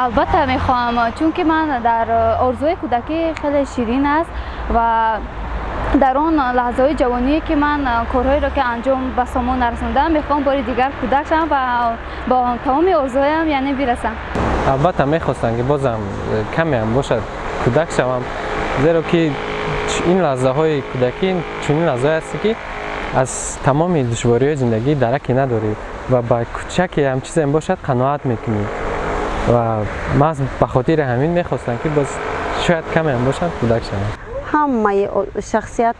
البته میخوام، چون که من در آرزوی کودکی خیلی شیرین است و در اون لحظه های جوانی که من کارهایی را که انجام به سامان نرسوندم میخوام بار دیگر کودک شم و با تمام آرزوهایم یعنی برسم. البته میخواستم که بازم کمی هم باشد کودک شوم، زیرا که این لحظه های کودکی چون این لحظه هستی که از تمام دشواری های زندگی درکی نداری و با کوچکی هم چیزی هم باشد قناعت میکنی و من به خاطر همین میخواستم که باز شاید کمی هم باشد کودک شوم. همه شخصیت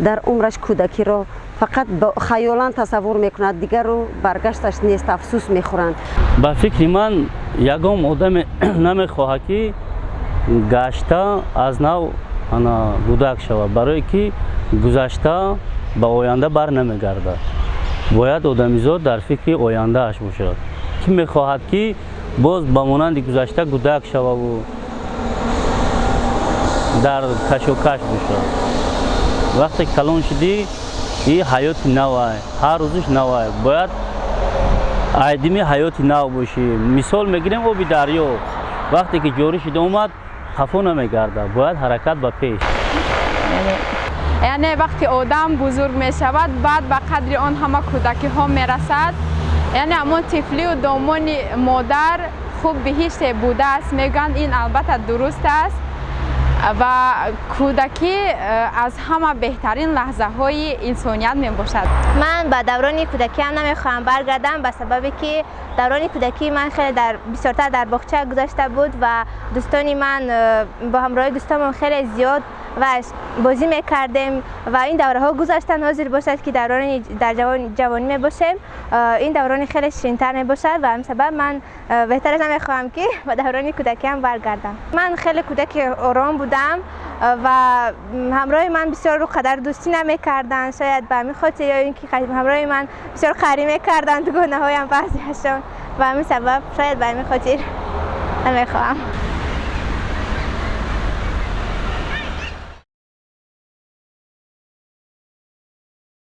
در عمرش کودکی رو فقط با خیالان تصور میکند، دیگر رو برگشتش نیست، افسوس میخورند. با فکر من یگام آدم نمیخواهد که گشته از نو کودک شود، برای که گذشته به آینده بر نمیگردد. باید آدمیزاد در فکر آینده اش باشد که میخواهد که باز به مانند گذشته کودک شود و در کش و کش باشد. وقتی کلان شدی این حیات نوه، هر روزش نوه، باید آدمی حیات نو باشی. مثال میگیریم آب دریا وقتی که جاری شده اومد خفا نمیگرده، باید حرکت به پیش. یعنی وقتی آدم بزرگ می شود بعد به قدر آن همه کودکی ها می رسد، یعنی همون طفلی و دامان مادر خوب بهشت بوده است. میگن این البته درست است و کودکی از همه بهترین لحظه های انسانیت می باشد. من به دوران کودکی هم نمیخوام برگردم، به سببی که دوران کودکی من خیلی بسیارتر در باغچه گذشته بود و دوستانی من با همراه دوستانم خیلی زیاد و بازی میکردیم و این دوره ها گذشتن. حاضر باشد که در جوانی می باشیم، این دوران خیلی شیرین‌تر می باشد و همین سبب من بهتر از نمیخوام که به دوران کودکی هم برگردم. من خیلی کودک آرام بودم و همراه من بسیار رو قدر دوستی نمیکردن، شاید به همین خاطر یا اینکه همراه من بسیار خری میکردن تو گناه هایم بعضیشان و همین سبب شاید به همین خاطر نمیخوام.